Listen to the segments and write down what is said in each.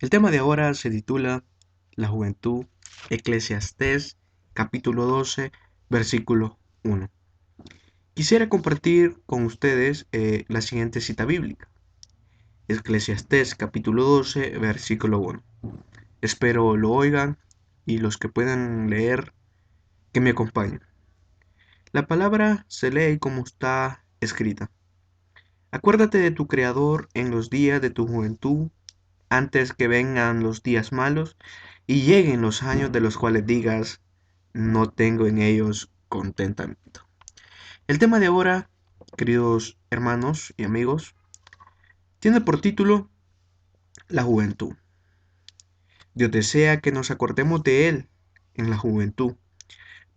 El tema de ahora se titula La juventud, Eclesiastés, capítulo 12, versículo 1. Quisiera compartir con ustedes la siguiente cita bíblica. Eclesiastés, capítulo 12, versículo 1. Espero lo oigan y los que puedan leer, que me acompañen. La palabra se lee como está escrita. Acuérdate de tu Creador en los días de tu juventud, antes que vengan los días malos y lleguen los años de los cuales digas, no tengo en ellos contentamiento. El tema de ahora, queridos hermanos y amigos, tiene por título La juventud. Dios desea que nos acordemos de Él en la juventud,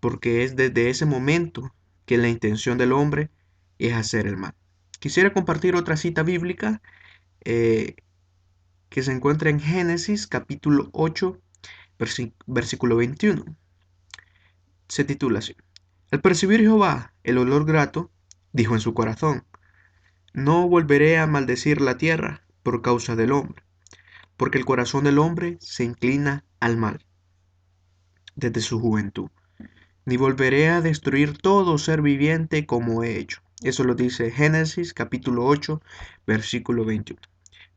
porque es desde ese momento que la intención del hombre es hacer el mal. Quisiera compartir otra cita bíblica eh, que se encuentra en Génesis capítulo 8, versículo 21. Se titula así. Al percibir Jehová el olor grato, dijo en su corazón, no volveré a maldecir la tierra por causa del hombre, porque el corazón del hombre se inclina al mal desde su juventud, ni volveré a destruir todo ser viviente como he hecho. Eso lo dice Génesis capítulo 8, versículo 21.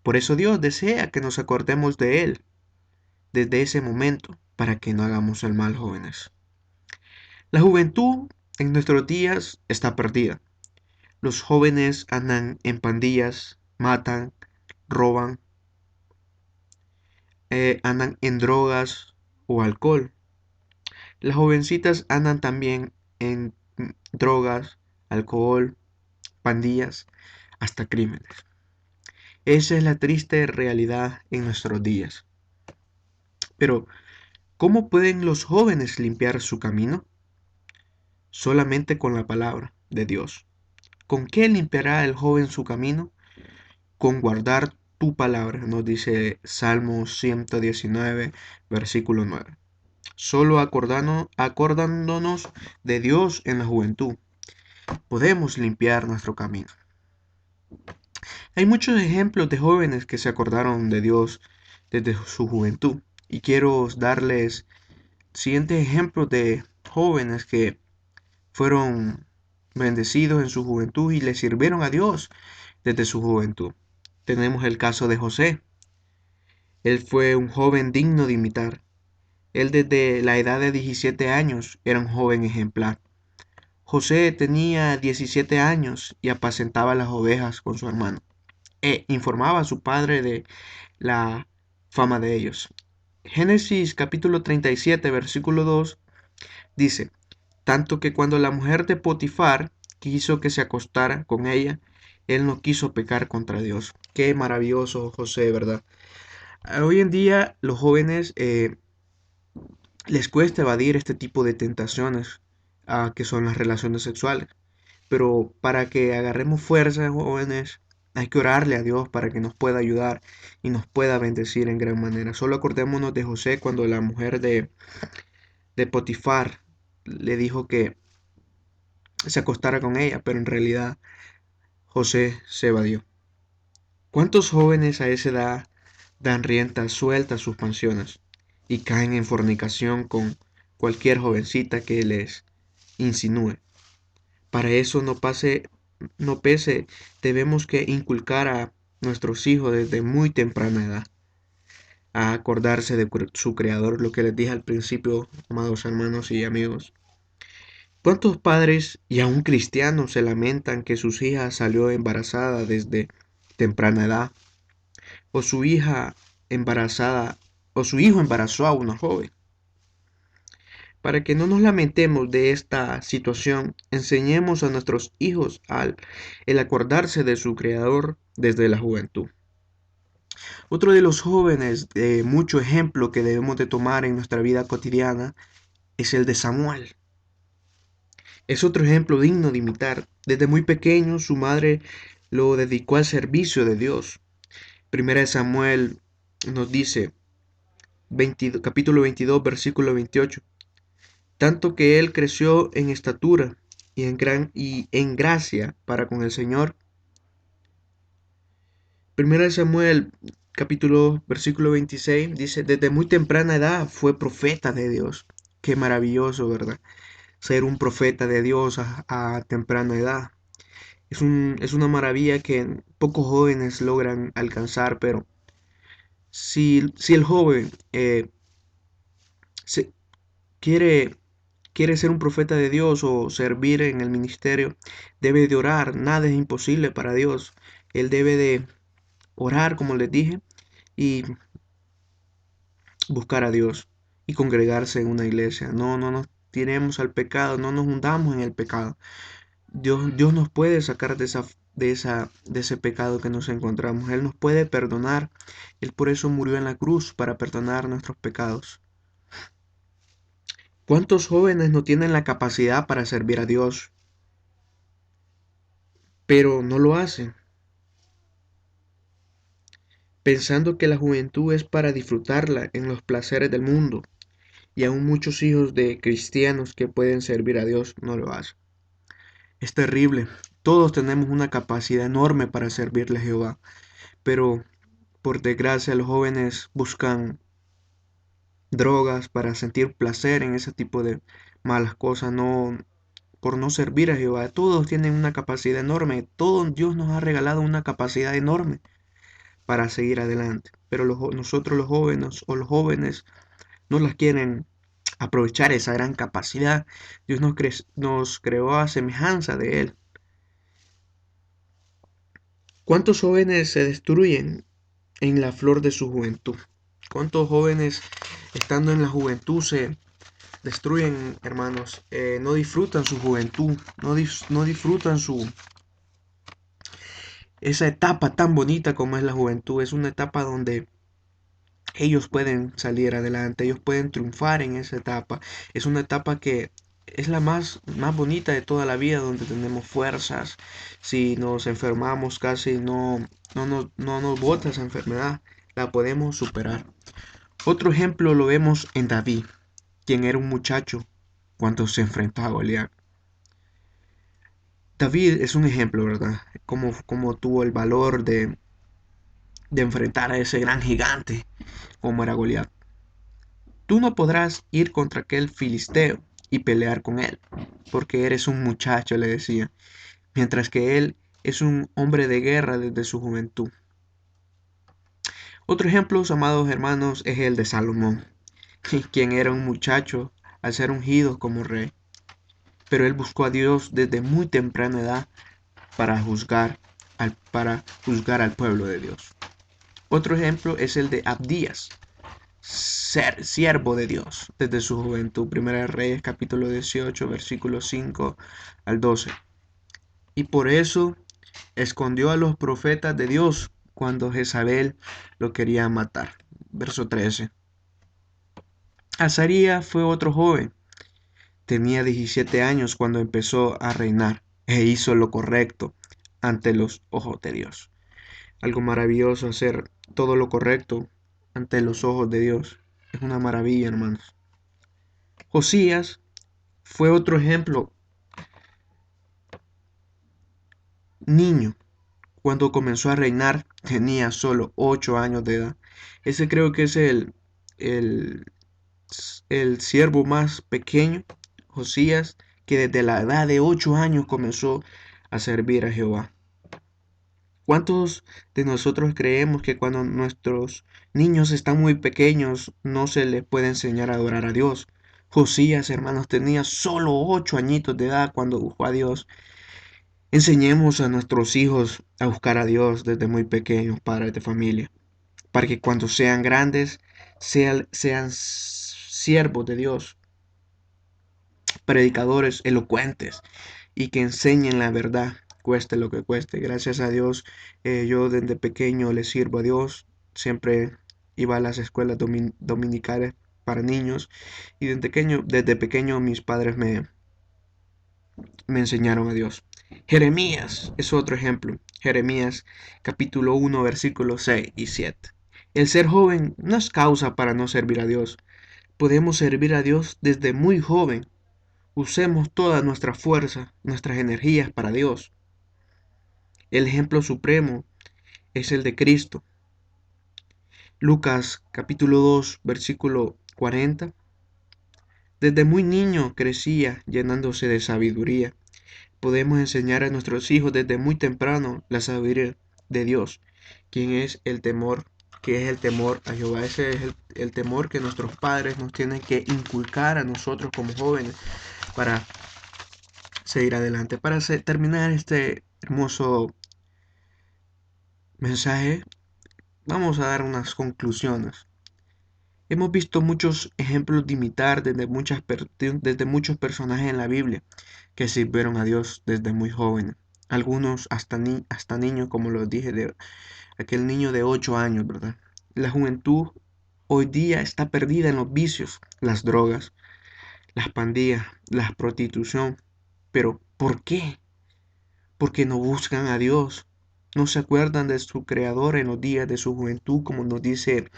Por eso Dios desea que nos acordemos de Él desde ese momento, para que no hagamos el mal, jóvenes. La juventud en nuestros días está perdida. Los jóvenes andan en pandillas, matan, roban, andan en drogas o alcohol. Las jovencitas andan también en drogas, alcohol, pandillas, hasta crímenes. Esa es la triste realidad en nuestros días. Pero, ¿cómo pueden los jóvenes limpiar su camino? Solamente con la palabra de Dios. ¿Con qué limpiará el joven su camino? Con guardar tu palabra, nos dice Salmo 119, versículo 9. Solo acordándonos de Dios en la juventud, podemos limpiar nuestro camino. Hay muchos ejemplos de jóvenes que se acordaron de Dios desde su juventud. Y quiero darles siguientes ejemplos de jóvenes que fueron bendecidos en su juventud y le sirvieron a Dios desde su juventud. Tenemos el caso de José. Él fue un joven digno de imitar. Él desde la edad de 17 años era un joven ejemplar. José tenía 17 años y apacentaba las ovejas con su hermano e informaba a su padre de la fama de ellos. Génesis capítulo 37, versículo 2 dice, tanto que cuando la mujer de Potifar quiso que se acostara con ella, él no quiso pecar contra Dios. Qué maravilloso José, ¿verdad? Hoy en día los jóvenes les cuesta evadir este tipo de tentaciones que son las relaciones sexuales. Pero para que agarremos fuerza, jóvenes, hay que orarle a Dios para que nos pueda ayudar y nos pueda bendecir en gran manera. Solo acordémonos de José cuando la mujer de Potifar le dijo que se acostara con ella, pero en realidad José se evadió. ¿Cuántos jóvenes a esa edad dan rienda suelta a sus pasiones y caen en fornicación con cualquier jovencita que les insinúe? Para eso no pese, debemos que inculcar a nuestros hijos desde muy temprana edad a acordarse de su creador, lo que les dije al principio, amados hermanos y amigos. ¿Cuántos padres y aún cristianos se lamentan que sus hijas salió embarazada desde temprana edad o su hija embarazada o su hijo embarazó a una joven? Para que no nos lamentemos de esta situación, enseñemos a nuestros hijos el acordarse de su Creador desde la juventud. Otro de los jóvenes de mucho ejemplo que debemos de tomar en nuestra vida cotidiana es el de Samuel. Es otro ejemplo digno de imitar. Desde muy pequeño su madre lo dedicó al servicio de Dios. Primera de Samuel nos dice, capítulo 22, versículo 28. Tanto que él creció en estatura y en gracia para con el Señor. Primera de Samuel capítulo versículo 26 dice, desde muy temprana edad fue profeta de Dios. Qué maravilloso, ¿verdad? Ser un profeta de Dios a temprana edad. Es una maravilla que pocos jóvenes logran alcanzar, pero si el joven se, quiere, quiere ser un profeta de Dios o servir en el ministerio, debe de orar. Nada es imposible para Dios. Él debe de orar, como les dije, y buscar a Dios y congregarse en una iglesia. No nos tiremos al pecado, no nos hundamos en el pecado. Dios nos puede sacar de ese pecado que nos encontramos. Él nos puede perdonar. Él por eso murió en la cruz, para perdonar nuestros pecados. ¿Cuántos jóvenes no tienen la capacidad para servir a Dios, pero no lo hacen, pensando que la juventud es para disfrutarla en los placeres del mundo? Y aún muchos hijos de cristianos que pueden servir a Dios no lo hacen. Es terrible. Todos tenemos una capacidad enorme para servirle a Jehová, pero por desgracia los jóvenes buscan drogas para sentir placer en ese tipo de malas cosas, no por no servir a Jehová. Todos tienen una capacidad enorme, todo Dios nos ha regalado una capacidad enorme para seguir adelante, pero nosotros los jóvenes no las quieren aprovechar esa gran capacidad. Dios nos creó a semejanza de Él. ¿Cuántos jóvenes se destruyen en la flor de su juventud? ¿Cuántos jóvenes estando en la juventud se destruyen, hermanos? No disfrutan su juventud, no disfrutan esa etapa tan bonita como es la juventud. Es una etapa donde ellos pueden salir adelante, ellos pueden triunfar en esa etapa. Es una etapa que es la más bonita de toda la vida, donde tenemos fuerzas. Si nos enfermamos casi no nos bota esa enfermedad, la podemos superar. Otro ejemplo lo vemos en David, quien era un muchacho cuando se enfrentó a Goliat. David es un ejemplo, ¿verdad? Como tuvo el valor de enfrentar a ese gran gigante como era Goliat. Tú no podrás ir contra aquel filisteo y pelear con él, porque eres un muchacho, le decía, mientras que él es un hombre de guerra desde su juventud. Otro ejemplo, amados hermanos, es el de Salomón, quien era un muchacho al ser ungido como rey, pero él buscó a Dios desde muy temprana edad para juzgar al pueblo de Dios. Otro ejemplo es el de Abdías, ser siervo de Dios desde su juventud. Primera de Reyes capítulo 18 versículos 5 al 12. Y por eso escondió a los profetas de Dios cuando Jezabel lo quería matar. Verso 13. Azarías fue otro joven. Tenía 17 años cuando empezó a reinar e hizo lo correcto ante los ojos de Dios. Algo maravilloso, hacer todo lo correcto ante los ojos de Dios. Es una maravilla, hermanos. Josías fue otro ejemplo. Niño, cuando comenzó a reinar, tenía solo 8 años de edad. Ese creo que es el, el siervo más pequeño, Josías, que desde la edad de 8 años comenzó a servir a Jehová. ¿Cuántos de nosotros creemos que cuando nuestros niños están muy pequeños no se les puede enseñar a adorar a Dios? Josías, hermanos, tenía solo 8 añitos de edad cuando buscó a Dios. Enseñemos a nuestros hijos a buscar a Dios desde muy pequeños, padres de familia, para que cuando sean grandes sean siervos de Dios, predicadores elocuentes y que enseñen la verdad, cueste lo que cueste. Gracias a Dios, yo desde pequeño le sirvo a Dios. Siempre iba a las escuelas dominicales para niños y desde pequeño mis padres me enseñaron a Dios. Jeremías es otro ejemplo. Jeremías capítulo 1 versículos 6 y 7. El ser joven no es causa para no servir a Dios. Podemos servir a Dios desde muy joven. Usemos toda nuestra fuerza, nuestras energías para Dios. El ejemplo supremo es el de Cristo. Lucas capítulo 2, versículo 40. Desde muy niño crecía llenándose de sabiduría. Podemos enseñar a nuestros hijos desde muy temprano la sabiduría de Dios, quien es el temor, que es el temor a Jehová. Ese es el temor que nuestros padres nos tienen que inculcar a nosotros como jóvenes para seguir adelante. Para terminar este hermoso mensaje, vamos a dar unas conclusiones. Hemos visto muchos ejemplos de imitar desde muchos personajes en la Biblia que sirvieron a Dios desde muy jóvenes. Algunos hasta niños, como los dije, de aquel niño de 8 años, ¿verdad? La juventud hoy día está perdida en los vicios, las drogas, las pandillas, la prostitución. Pero ¿por qué? Porque no buscan a Dios. No se acuerdan de su Creador en los días de su juventud, como nos dice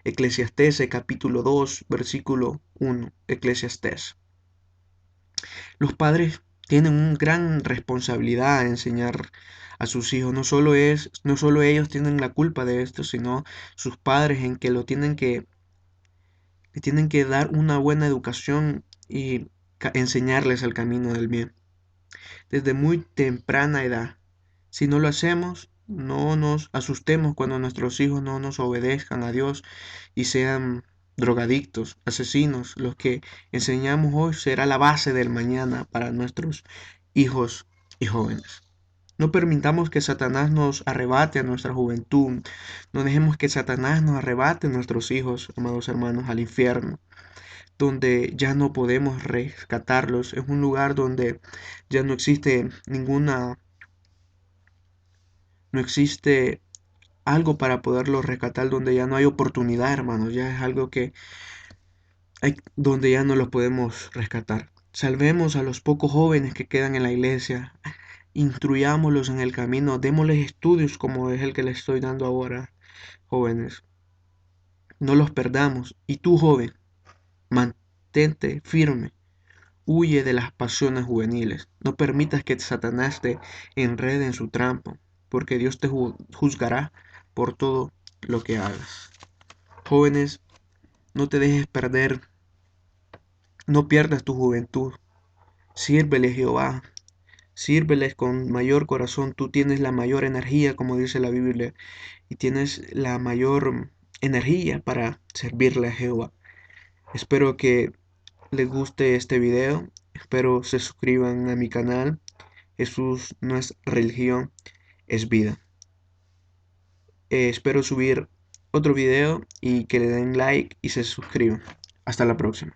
Eclesiastés capítulo 2 versículo 1. Eclesiastés. Los padres tienen una gran responsabilidad de enseñar a sus hijos. No solo ellos tienen la culpa de esto, sino sus padres en que le tienen que dar una buena educación y enseñarles el camino del bien desde muy temprana edad. Si no lo hacemos, no nos asustemos cuando nuestros hijos no nos obedezcan a Dios y sean drogadictos, asesinos. Los que enseñamos hoy será la base del mañana para nuestros hijos y jóvenes. No permitamos que Satanás nos arrebate a nuestra juventud. No dejemos que Satanás nos arrebate a nuestros hijos, amados hermanos, al infierno, donde ya no podemos rescatarlos. Es un lugar donde ya no existe algo para poderlos rescatar, donde ya no hay oportunidad, hermanos. Ya es algo donde ya no los podemos rescatar. Salvemos a los pocos jóvenes que quedan en la iglesia. Instruyámoslos en el camino. Démosles estudios como es el que les estoy dando ahora, jóvenes. No los perdamos. Y tú, joven, mantente firme. Huye de las pasiones juveniles. No permitas que Satanás te enrede en su trampa, porque Dios te juzgará por todo lo que hagas. Jóvenes, no te dejes perder, no pierdas tu juventud. Sírvele a Jehová, sírveles con mayor corazón. Tú tienes la mayor energía, como dice la Biblia, y tienes la mayor energía para servirle a Jehová. Espero que les guste este video. Espero se suscriban a mi canal. Jesús no es religión, es vida. Espero subir otro video y que le den like y se suscriban. Hasta la próxima.